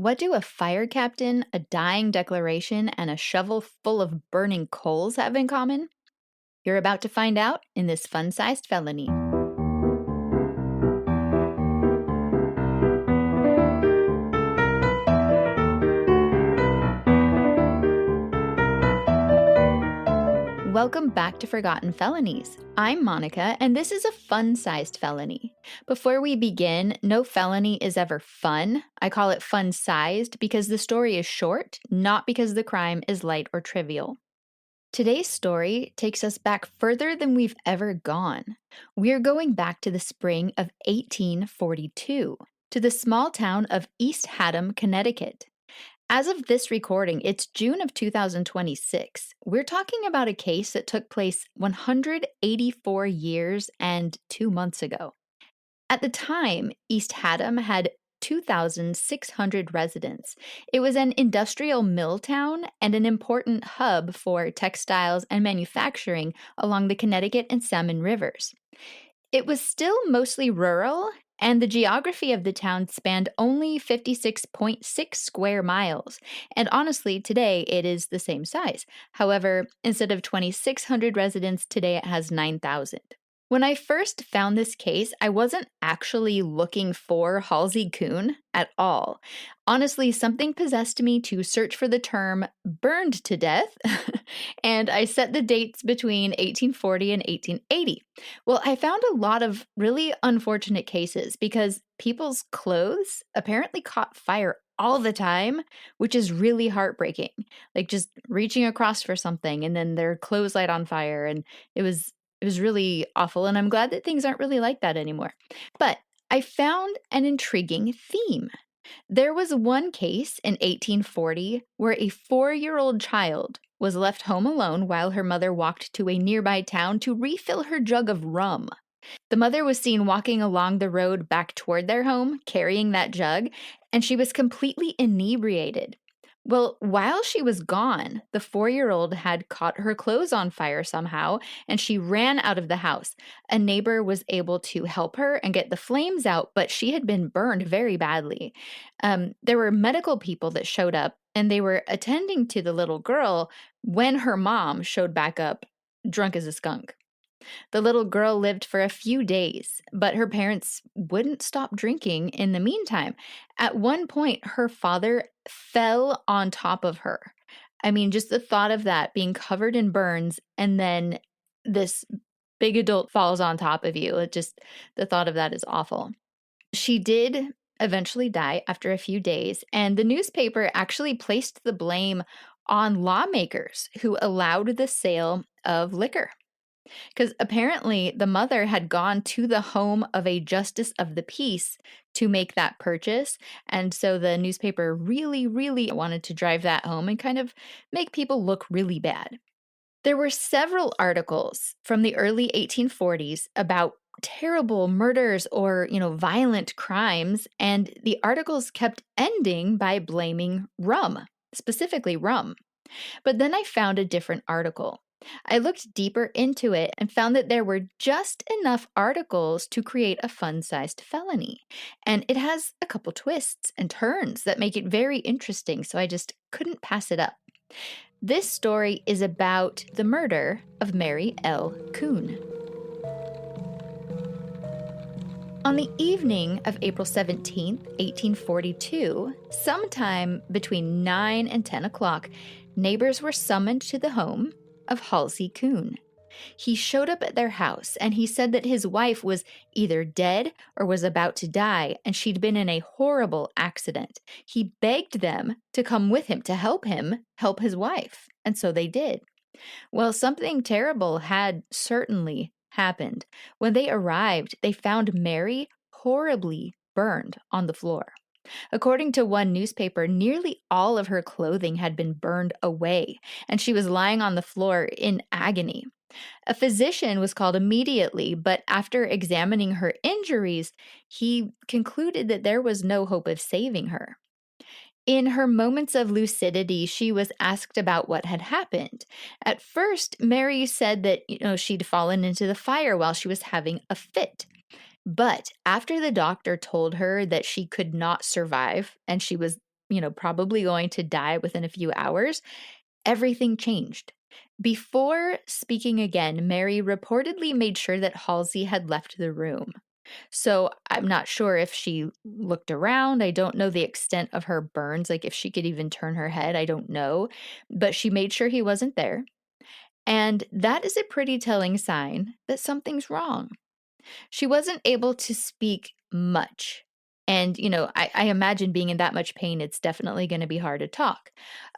What do a fire captain, a dying declaration, and a shovel full of burning coals have in common? You're about to find out in this fun-sized felony. Welcome back to Forgotten Felonies. I'm Monica, and this is a fun-sized felony. Before we begin, no felony is ever fun. I call it fun-sized because the story is short, not because the crime is light or trivial. Today's story takes us back further than we've ever gone. We're going back to the spring of 1842, to the small town of East Haddam, Connecticut. As of this recording, it's June of 2026. We're talking about a case that took place 184 years and 2 months ago. At the time, East Haddam had 2,600 residents. It was an industrial mill town and an important hub for textiles and manufacturing along the Connecticut and Salmon rivers. It was still mostly rural, and the geography of the town spanned only 56.6 square miles. And honestly, today it is the same size. However, instead of 2,600 residents, today it has 9,000. When I first found this case, I wasn't actually looking for Halsey Coon at all. Honestly, something possessed me to search for the term burned to death, and I set the dates between 1840 and 1880. Well, I found a lot of really unfortunate cases because people's clothes apparently caught fire all the time, which is really heartbreaking. Like just reaching across for something and then their clothes light on fire, and it was really awful, and I'm glad that things aren't really like that anymore. But I found an intriguing theme. There was one case in 1840 where a 4-year-old child was left home alone while her mother walked to a nearby town to refill her jug of rum. The mother was seen walking along the road back toward their home, carrying that jug, and she was completely inebriated. Well, while she was gone, the 4-year-old had caught her clothes on fire somehow, and she ran out of the house. A neighbor was able to help her and get the flames out, but she had been burned very badly. There were medical people that showed up, and they were attending to the little girl when her mom showed back up, drunk as a skunk. The little girl lived for a few days, but her parents wouldn't stop drinking in the meantime. At one point, her father fell on top of her. I mean, just the thought of that, being covered in burns, and then this big adult falls on top of you. The thought of that is awful. She did eventually die after a few days, and the newspaper actually placed the blame on lawmakers who allowed the sale of liquor. Because apparently the mother had gone to the home of a justice of the peace to make that purchase. And so the newspaper really, really wanted to drive that home and kind of make people look really bad. There were several articles from the early 1840s about terrible murders or, violent crimes. And the articles kept ending by blaming rum, specifically rum. But then I found a different article. I looked deeper into it and found that there were just enough articles to create a fun-sized felony. And it has a couple twists and turns that make it very interesting, so I just couldn't pass it up. This story is about the murder of Mary L. Coon. On the evening of April 17, 1842, sometime between 9 and 10 o'clock, neighbors were summoned to the home of Halsey Coon. He showed up at their house, and he said that his wife was either dead or was about to die, and she'd been in a horrible accident. He begged them to come with him to help his wife, and so they did. Well, something terrible had certainly happened. When they arrived, they found Mary horribly burned on the floor. According to one newspaper, nearly all of her clothing had been burned away, and she was lying on the floor in agony. A physician was called immediately, but after examining her injuries, he concluded that there was no hope of saving her. In her moments of lucidity, she was asked about what had happened. At first, Mary said that, she'd fallen into the fire while she was having a fit. But after the doctor told her that she could not survive and she was probably going to die within a few hours, everything changed. Before speaking again, Mary reportedly made sure that Halsey had left the room. So I'm not sure if she looked around. I don't know the extent of her burns, like if she could even turn her head. I don't know. But she made sure he wasn't there. And that is a pretty telling sign that something's wrong. She wasn't able to speak much. And, I imagine being in that much pain, it's definitely going to be hard to talk.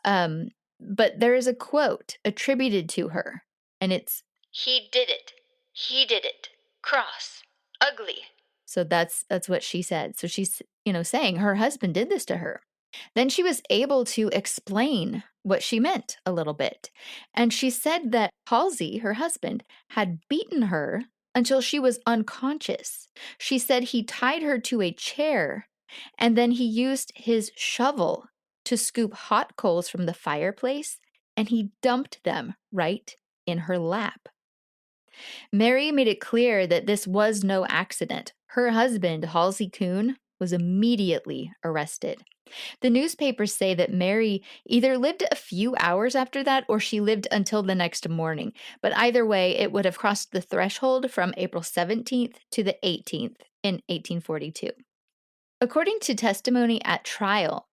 Um, but there is a quote attributed to her, and it's, "He did it. He did it. Cross. Ugly." So that's what she said. So she's, saying her husband did this to her. Then she was able to explain what she meant a little bit. And she said that Halsey, her husband, had beaten her until she was unconscious. She said he tied her to a chair and then he used his shovel to scoop hot coals from the fireplace and he dumped them right in her lap. Mary made it clear that this was no accident. Her husband, Halsey Coon, was immediately arrested. The newspapers say that Mary either lived a few hours after that or she lived until the next morning. But either way, it would have crossed the threshold from April 17th to the 18th in 1842. According to testimony at trial,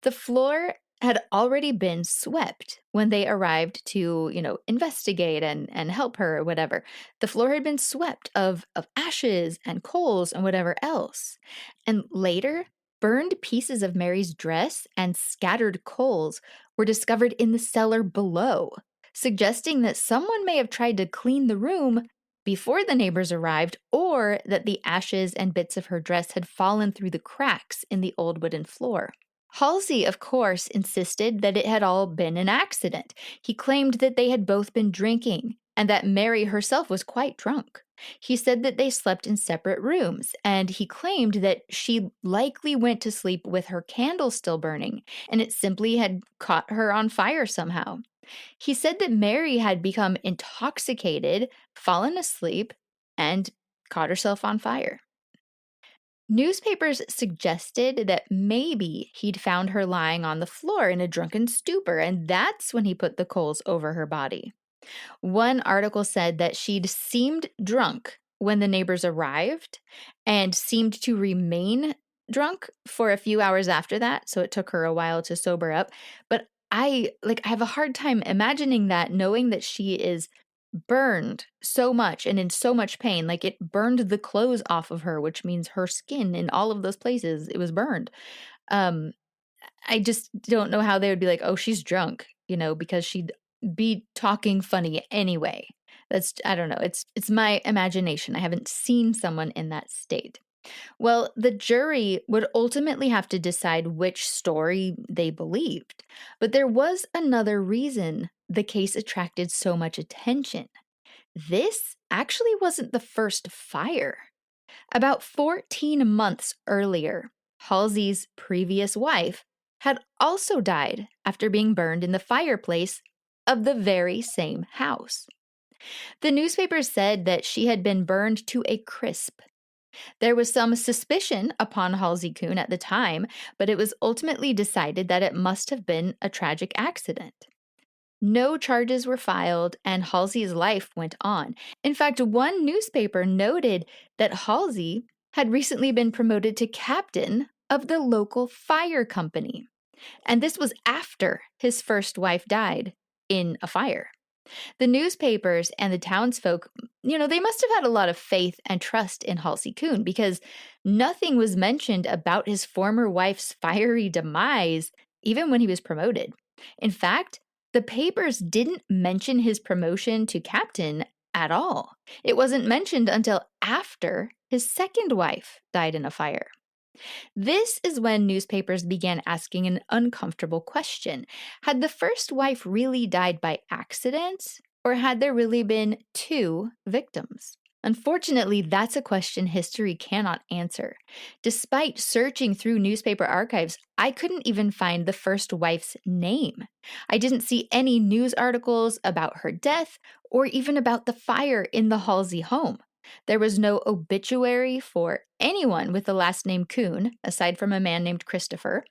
the floor had already been swept when they arrived to, investigate and help her or whatever. The floor had been swept of ashes and coals and whatever else. And later, burned pieces of Mary's dress and scattered coals were discovered in the cellar below, suggesting that someone may have tried to clean the room before the neighbors arrived, or that the ashes and bits of her dress had fallen through the cracks in the old wooden floor. Halsey, of course, insisted that it had all been an accident. He claimed that they had both been drinking and that Mary herself was quite drunk. He said that they slept in separate rooms, and he claimed that she likely went to sleep with her candle still burning, and it simply had caught her on fire somehow. He said that Mary had become intoxicated, fallen asleep, and caught herself on fire. Newspapers suggested that maybe he'd found her lying on the floor in a drunken stupor, and that's when he put the coals over her body. One article said that she'd seemed drunk when the neighbors arrived and seemed to remain drunk for a few hours after that, so it took her a while to sober up. But I have a hard time imagining that, knowing that she is burned so much and in so much pain. Like, it burned the clothes off of her, which means her skin in all of those places, it was burned. I just don't know how they would be like, oh, she's drunk, because she'd be talking funny anyway. I don't know. It's my imagination. I haven't seen someone in that state. Well, the jury would ultimately have to decide which story they believed. But there was another reason the case attracted so much attention. This actually wasn't the first fire. About 14 months earlier, Halsey's previous wife had also died after being burned in the fireplace of the very same house. The newspapers said that she had been burned to a crisp. There was some suspicion upon Halsey Coon at the time, but it was ultimately decided that it must have been a tragic accident. No charges were filed, and Halsey's life went on. In fact, one newspaper noted that Halsey had recently been promoted to captain of the local fire company. And this was after his first wife died in a fire. The newspapers and the townsfolk, they must have had a lot of faith and trust in Halsey Coon, because nothing was mentioned about his former wife's fiery demise, even when he was promoted. In fact, the papers didn't mention his promotion to captain at all. It wasn't mentioned until after his second wife died in a fire. This is when newspapers began asking an uncomfortable question. Had the first wife really died by accident, or had there really been two victims? Unfortunately, that's a question history cannot answer. Despite searching through newspaper archives, I couldn't even find the first wife's name. I didn't see any news articles about her death or even about the fire in the Halsey home. There was no obituary for anyone with the last name Coon, aside from a man named Christopher.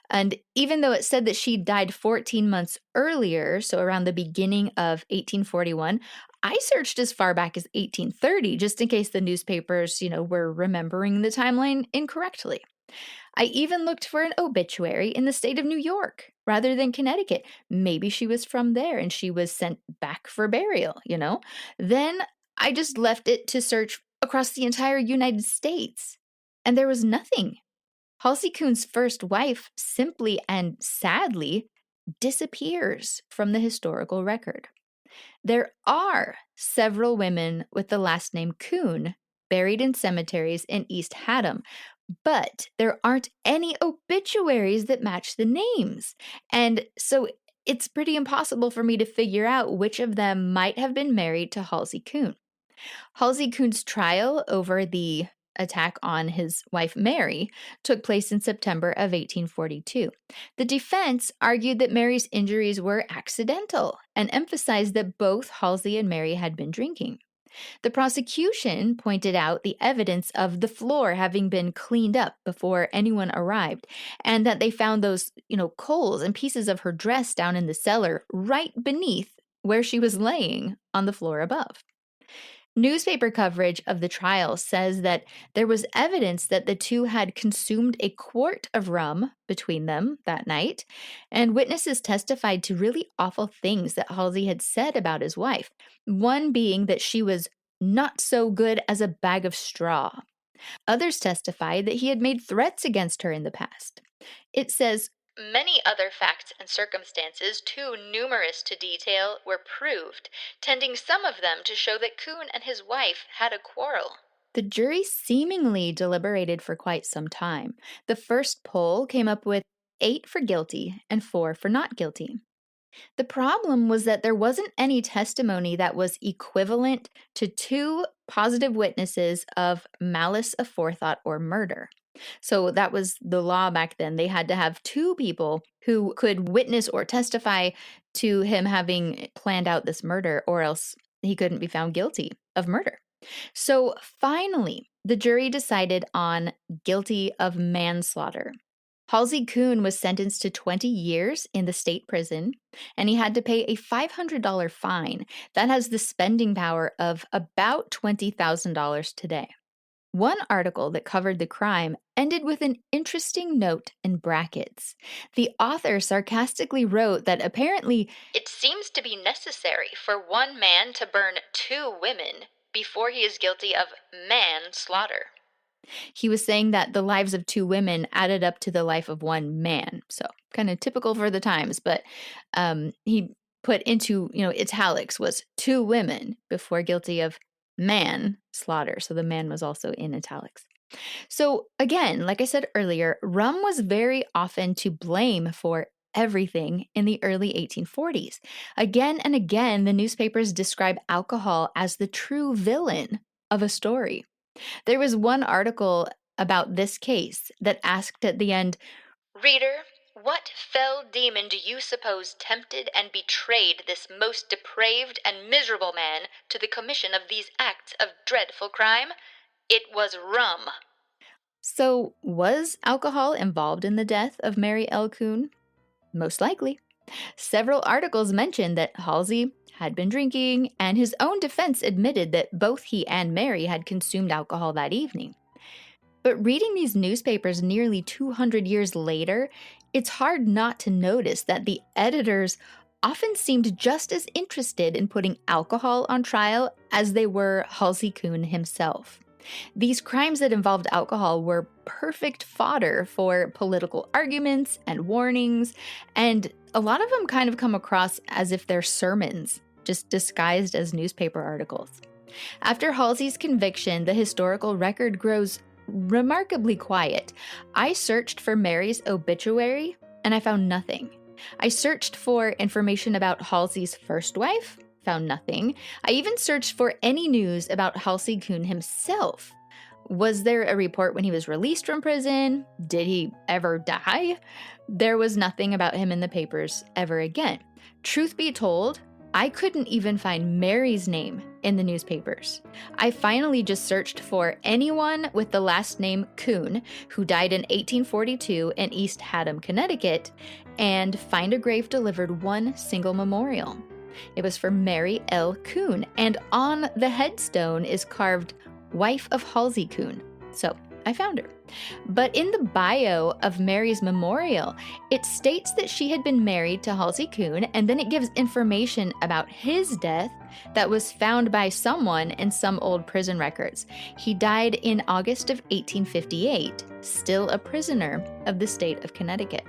And even though it said that she died 14 months earlier, so around the beginning of 1841, I searched as far back as 1830 just in case the newspapers, were remembering the timeline incorrectly. I even looked for an obituary in the state of New York rather than Connecticut. Maybe she was from there and she was sent back for burial. Then I just left it to search across the entire United States. And there was nothing. Halsey Coon's first wife simply and sadly disappears from the historical record. There are several women with the last name Coon buried in cemeteries in East Haddam, but there aren't any obituaries that match the names. And so it's pretty impossible for me to figure out which of them might have been married to Halsey Coon. Halsey Coon's trial over the attack on his wife Mary took place in September of 1842. The defense argued that Mary's injuries were accidental and emphasized that both Halsey and Mary had been drinking. The prosecution pointed out the evidence of the floor having been cleaned up before anyone arrived, and that they found those, coals and pieces of her dress down in the cellar right beneath where she was laying on the floor above. Newspaper coverage of the trial says that there was evidence that the two had consumed a quart of rum between them that night, and witnesses testified to really awful things that Halsey had said about his wife, one being that she was not so good as a bag of straw. Others testified that he had made threats against her in the past. It says, "Many other facts and circumstances, too numerous to detail, were proved, tending some of them to show that Coon and his wife had a quarrel." The jury seemingly deliberated for quite some time. The first poll came up with 8 for guilty and 4 for not guilty. The problem was that there wasn't any testimony that was equivalent to 2 positive witnesses of malice aforethought or murder. So that was the law back then. They had to have 2 people who could witness or testify to him having planned out this murder, or else he couldn't be found guilty of murder. So finally, the jury decided on guilty of manslaughter. Halsey Coon was sentenced to 20 years in the state prison, and he had to pay a $500 fine. That has the spending power of about $20,000 today. One article that covered the crime ended with an interesting note in brackets. The author sarcastically wrote that apparently, "It seems to be necessary for one man to burn 2 women before he is guilty of manslaughter." He was saying that the lives of 2 women added up to the life of one man. So kind of typical for the times, but he put into, italics was 2 women before guilty of manslaughter. So the man was also in italics. So again, like I said earlier, rum was very often to blame for everything in the early 1840s. Again and again, the newspapers describe alcohol as the true villain of a story. There was one article about this case that asked at the end, "Reader, what fell demon do you suppose tempted and betrayed this most depraved and miserable man to the commission of these acts of dreadful crime? It was rum." So, was alcohol involved in the death of Mary L. Coon? Most likely. Several articles mentioned that Halsey had been drinking, and his own defense admitted that both he and Mary had consumed alcohol that evening. But reading these newspapers nearly 200 years later, it's hard not to notice that the editors often seemed just as interested in putting alcohol on trial as they were Halsey Coon himself. These crimes that involved alcohol were perfect fodder for political arguments and warnings, and a lot of them kind of come across as if they're sermons, just disguised as newspaper articles. After Halsey's conviction, the historical record grows remarkably quiet. I searched for Mary's obituary, and I found nothing. I searched for information about Halsey's first wife, found nothing. I even searched for any news about Halsey Coon himself. Was there a report when he was released from prison? Did he ever die? There was nothing about him in the papers ever again. Truth be told, I couldn't even find Mary's name in the newspapers. I finally just searched for anyone with the last name Coon, who died in 1842 in East Haddam, Connecticut, and find a grave delivered one single memorial. It was for Mary L. Coon, and on the headstone is carved wife of Halsey Coon. So I found her. But in the bio of Mary's memorial, it states that she had been married to Halsey Coon, and then it gives information about his death that was found by someone in some old prison records. He died in August of 1858, still a prisoner of the state of Connecticut.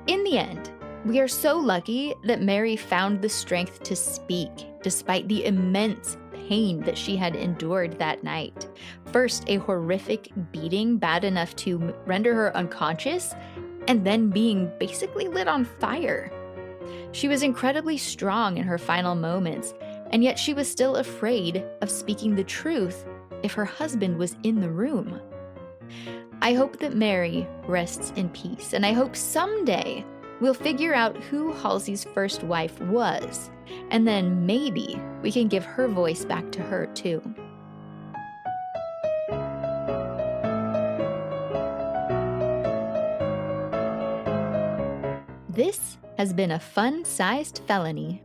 In the end, we are so lucky that Mary found the strength to speak despite the immense pain that she had endured that night. First, a horrific beating bad enough to render her unconscious, and then being basically lit on fire. She was incredibly strong in her final moments, and yet she was still afraid of speaking the truth if her husband was in the room. I hope that Mary rests in peace, and I hope someday we'll figure out who Halsey's first wife was, and then maybe we can give her voice back to her too. This has been a Fun-Sized Felony.